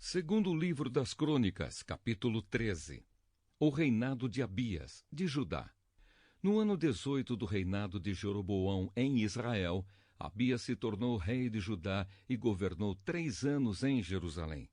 Segundo livro das Crônicas, capítulo 13. O reinado de Abias, de Judá. No ano 18 do reinado de Jeroboão em Israel, Abias se tornou rei de Judá e governou 3 anos em Jerusalém.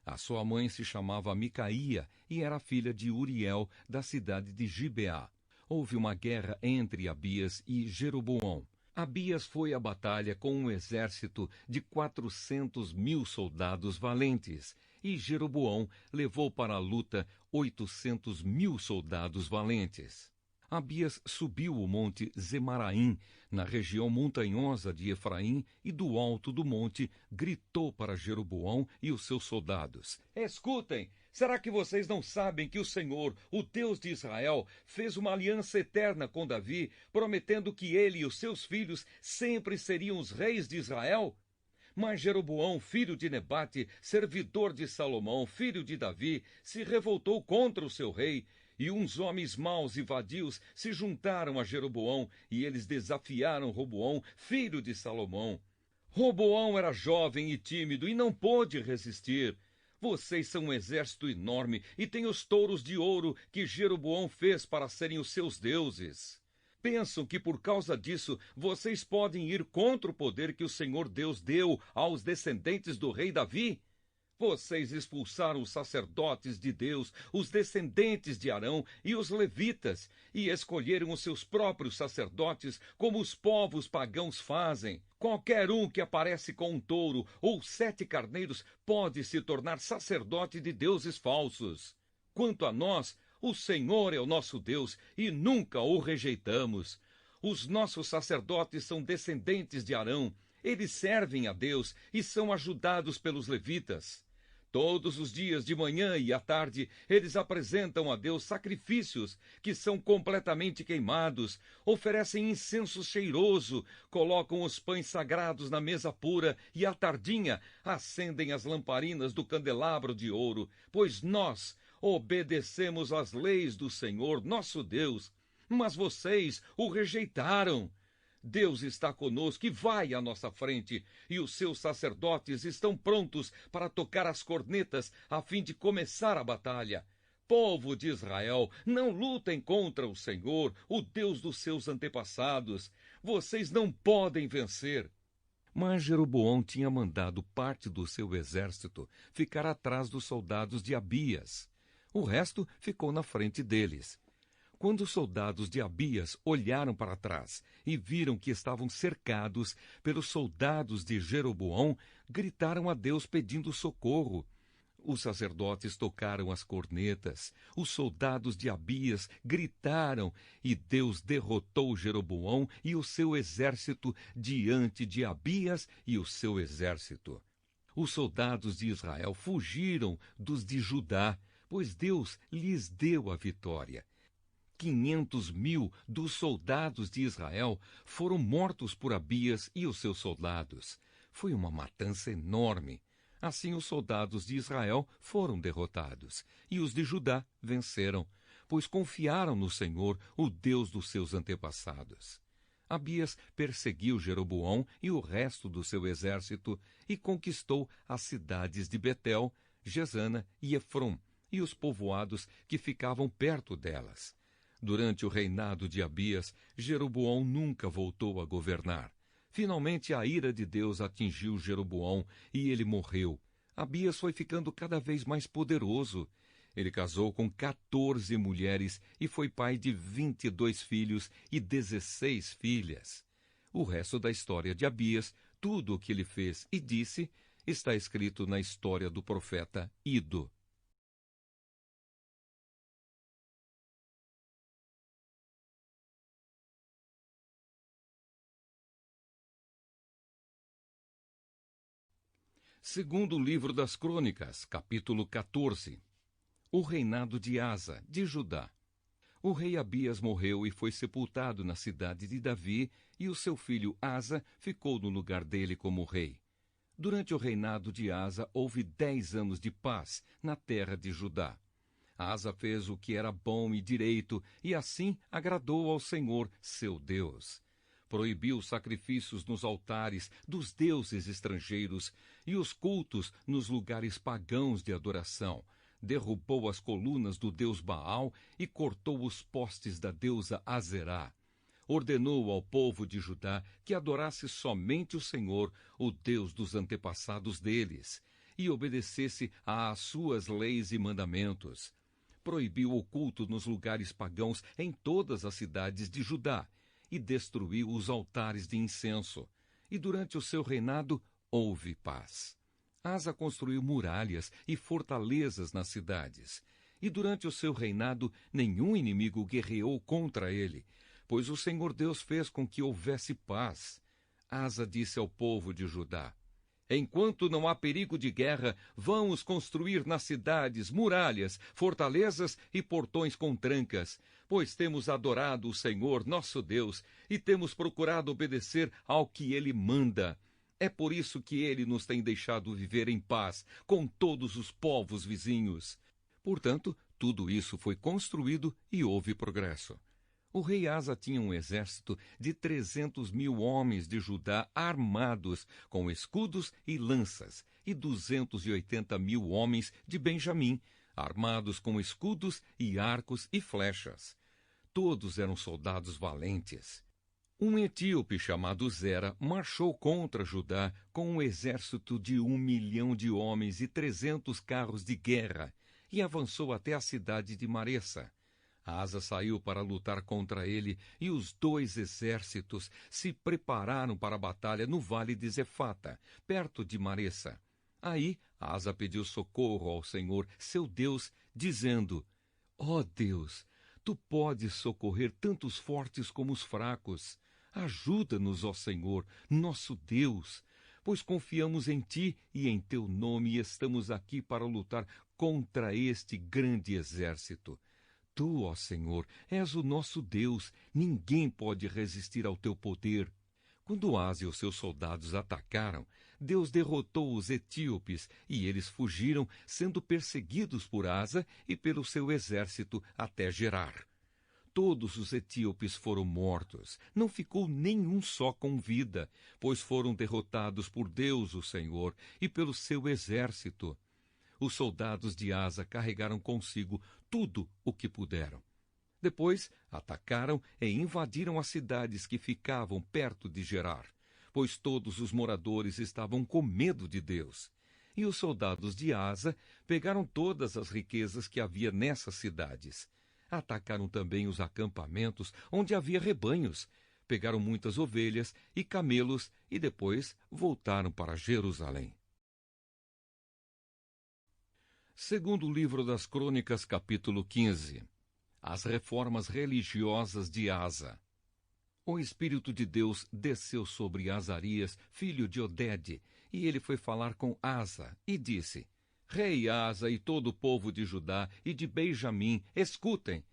A sua mãe se chamava Micaía e era filha de Uriel, da cidade de Gibeá. Houve uma guerra entre Abias e Jeroboão. Abias foi à batalha com um exército de 400.000 soldados valentes, e Jeroboão levou para a luta 800.000 soldados valentes. Abias subiu o monte Zemaraim, na região montanhosa de Efraim, e do alto do monte gritou para Jeroboão e os seus soldados: Escutem! Será que vocês não sabem que o Senhor, o Deus de Israel, fez uma aliança eterna com Davi, prometendo que ele e os seus filhos sempre seriam os reis de Israel? Mas Jeroboão, filho de Nebate, servidor de Salomão, filho de Davi, se revoltou contra o seu rei, e uns homens maus e vadios se juntaram a Jeroboão, e eles desafiaram Roboão, filho de Salomão. Roboão era jovem e tímido e não pôde resistir. Vocês são um exército enorme e têm os touros de ouro que Jeroboão fez para serem os seus deuses. Pensam que por causa disso vocês podem ir contra o poder que o Senhor Deus deu aos descendentes do rei Davi? Vocês expulsaram os sacerdotes de Deus, os descendentes de Arão e os levitas, e escolheram os seus próprios sacerdotes, como os povos pagãos fazem. Qualquer um que aparece com um touro ou 7 carneiros pode se tornar sacerdote de deuses falsos. Quanto a nós, o Senhor é o nosso Deus e nunca o rejeitamos. Os nossos sacerdotes são descendentes de Arão. Eles servem a Deus e são ajudados pelos levitas. Todos os dias, de manhã e à tarde, eles apresentam a Deus sacrifícios que são completamente queimados, oferecem incenso cheiroso, colocam os pães sagrados na mesa pura e, à tardinha, acendem as lamparinas do candelabro de ouro, pois nós obedecemos às leis do Senhor, nosso Deus. Mas vocês o rejeitaram. Deus está conosco e vai à nossa frente, e os seus sacerdotes estão prontos para tocar as cornetas a fim de começar a batalha. Povo de Israel, não lutem contra o Senhor, o Deus dos seus antepassados. Vocês não podem vencer. Mas Jeroboão tinha mandado parte do seu exército ficar atrás dos soldados de Abias. O resto ficou na frente deles. Quando os soldados de Abias olharam para trás e viram que estavam cercados pelos soldados de Jeroboão, gritaram a Deus pedindo socorro. Os sacerdotes tocaram as cornetas, os soldados de Abias gritaram, e Deus derrotou Jeroboão e o seu exército diante de Abias e o seu exército. Os soldados de Israel fugiram dos de Judá, pois Deus lhes deu a vitória. 500.000 dos soldados de Israel foram mortos por Abias e os seus soldados. Foi uma matança enorme. Assim os soldados de Israel foram derrotados, e os de Judá venceram, pois confiaram no Senhor, o Deus dos seus antepassados. Abias perseguiu Jeroboão e o resto do seu exército e conquistou as cidades de Betel, Gesana e Efrom, e os povoados que ficavam perto delas. Durante o reinado de Abias, Jeroboão nunca voltou a governar. Finalmente a ira de Deus atingiu Jeroboão e ele morreu. Abias foi ficando cada vez mais poderoso. Ele casou com 14 mulheres e foi pai de 22 filhos e 16 filhas. O resto da história de Abias, tudo o que ele fez e disse, está escrito na história do profeta Ido. Segundo livro das Crônicas, capítulo 14. O reinado de Asa, de Judá. O rei Abias morreu e foi sepultado na cidade de Davi, e o seu filho Asa ficou no lugar dele como rei. Durante o reinado de Asa, houve 10 anos de paz na terra de Judá. Asa fez o que era bom e direito, e assim agradou ao Senhor, seu Deus. Proibiu os sacrifícios nos altares dos deuses estrangeiros e os cultos nos lugares pagãos de adoração. Derrubou as colunas do deus Baal e cortou os postes da deusa Azerá. Ordenou ao povo de Judá que adorasse somente o Senhor, o Deus dos antepassados deles, e obedecesse às suas leis e mandamentos. Proibiu o culto nos lugares pagãos em todas as cidades de Judá, e destruiu os altares de incenso. E durante o seu reinado houve paz. Asa construiu muralhas e fortalezas nas cidades. E durante o seu reinado nenhum inimigo guerreou contra ele, pois o Senhor Deus fez com que houvesse paz. Asa disse ao povo de Judá: enquanto não há perigo de guerra, vamos construir nas cidades muralhas, fortalezas e portões com trancas, pois temos adorado o Senhor, nosso Deus, e temos procurado obedecer ao que Ele manda. É por isso que Ele nos tem deixado viver em paz com todos os povos vizinhos. Portanto, tudo isso foi construído e houve progresso. O rei Asa tinha um exército de 300.000 homens de Judá armados com escudos e lanças, e 280.000 homens de Benjamim, armados com escudos e arcos e flechas. Todos eram soldados valentes. Um etíope chamado Zera marchou contra Judá com um exército de 1 milhão de homens e 300 carros de guerra, e avançou até a cidade de Maressa. Asa saiu para lutar contra ele, e os dois exércitos se prepararam para a batalha no vale de Zefata, perto de Maressa. Aí Asa pediu socorro ao Senhor, seu Deus, dizendo: ó Deus, tu podes socorrer tanto os fortes como os fracos. Ajuda-nos, ó Senhor, nosso Deus, pois confiamos em ti e em teu nome e estamos aqui para lutar contra este grande exército. Tu, ó Senhor, és o nosso Deus, ninguém pode resistir ao teu poder. Quando Asa e os seus soldados atacaram, Deus derrotou os etíopes e eles fugiram, sendo perseguidos por Asa e pelo seu exército até Gerar. Todos os etíopes foram mortos, não ficou nenhum só com vida, pois foram derrotados por Deus, o Senhor, e pelo seu exército. Os soldados de Asa carregaram consigo tudo o que puderam. Depois atacaram e invadiram as cidades que ficavam perto de Gerar, pois todos os moradores estavam com medo de Deus. E os soldados de Asa pegaram todas as riquezas que havia nessas cidades. Atacaram também os acampamentos onde havia rebanhos, pegaram muitas ovelhas e camelos e depois voltaram para Jerusalém. Segundo livro das Crônicas, capítulo 15. As reformas religiosas de Asa. O Espírito de Deus desceu sobre Azarias, filho de Odede, e ele foi falar com Asa, e disse: Rei Asa e todo o povo de Judá e de Benjamim, escutem.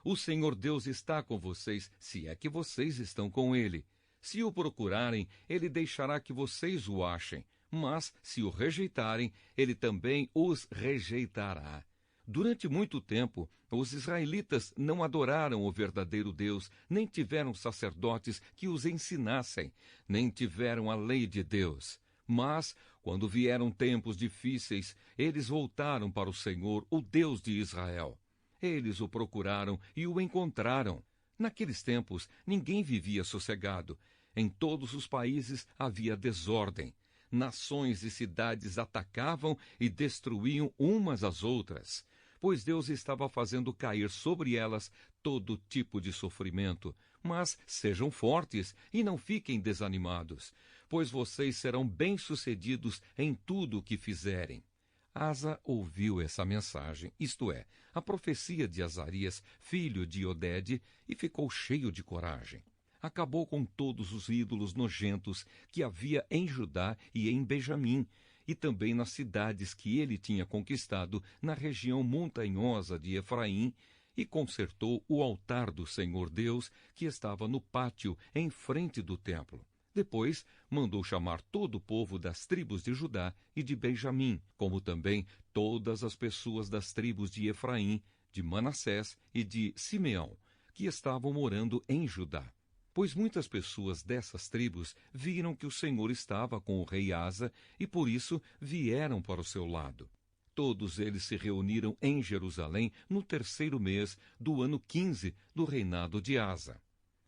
O Senhor Deus está com vocês, se é que vocês estão com ele. Se o procurarem, ele deixará que vocês o achem. Mas, se o rejeitarem, ele também os rejeitará. Durante muito tempo, os israelitas não adoraram o verdadeiro Deus, nem tiveram sacerdotes que os ensinassem, nem tiveram a lei de Deus. Mas, quando vieram tempos difíceis, eles voltaram para o Senhor, o Deus de Israel. Eles o procuraram e o encontraram. Naqueles tempos, ninguém vivia sossegado. Em todos os países havia desordem. Nações e cidades atacavam e destruíam umas às outras, pois Deus estava fazendo cair sobre elas todo tipo de sofrimento. Mas sejam fortes e não fiquem desanimados, pois vocês serão bem-sucedidos em tudo o que fizerem. Asa ouviu essa mensagem, isto é, a profecia de Azarias, filho de Odede, e ficou cheio de coragem. Acabou com todos os ídolos nojentos que havia em Judá e em Benjamim, e também nas cidades que ele tinha conquistado na região montanhosa de Efraim, e consertou o altar do Senhor Deus, que estava no pátio em frente do templo. Depois mandou chamar todo o povo das tribos de Judá e de Benjamim, como também todas as pessoas das tribos de Efraim, de Manassés e de Simeão, que estavam morando em Judá. pois muitas pessoas dessas tribos viram que o Senhor estava com o rei Asa e por isso vieram para o seu lado. Todos eles se reuniram em Jerusalém no 3º mês do ano 15 do reinado de Asa.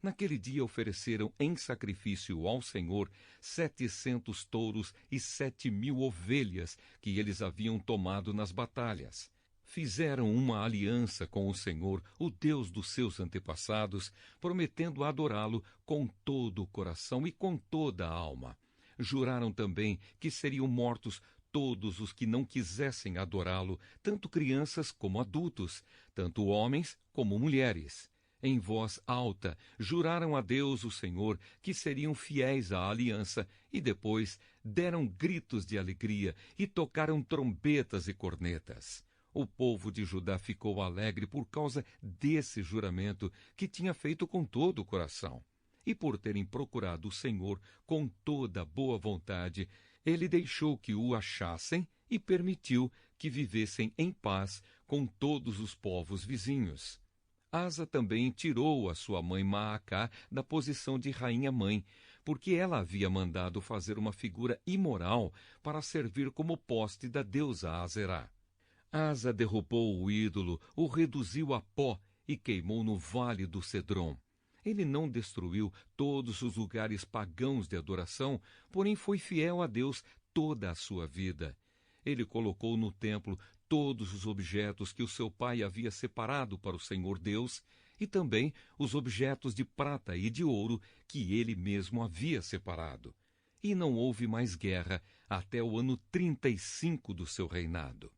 Naquele dia ofereceram em sacrifício ao Senhor 700 touros e 7.000 ovelhas que eles haviam tomado nas batalhas. Fizeram uma aliança com o Senhor, o Deus dos seus antepassados, prometendo adorá-lo com todo o coração e com toda a alma. Juraram também que seriam mortos todos os que não quisessem adorá-lo, tanto crianças como adultos, tanto homens como mulheres. Em voz alta, juraram a Deus, o Senhor, que seriam fiéis à aliança, e depois deram gritos de alegria e tocaram trombetas e cornetas. O povo de Judá ficou alegre por causa desse juramento que tinha feito com todo o coração. E por terem procurado o Senhor com toda boa vontade, ele deixou que o achassem e permitiu que vivessem em paz com todos os povos vizinhos. Asa também tirou a sua mãe Maacá da posição de rainha-mãe, porque ela havia mandado fazer uma figura imoral para servir como poste da deusa Aserá. Asa derrubou o ídolo, o reduziu a pó e queimou no vale do Cedron. Ele não destruiu todos os lugares pagãos de adoração, porém foi fiel a Deus toda a sua vida. Ele colocou no templo todos os objetos que o seu pai havia separado para o Senhor Deus e também os objetos de prata e de ouro que ele mesmo havia separado. E não houve mais guerra até o ano 35 do seu reinado.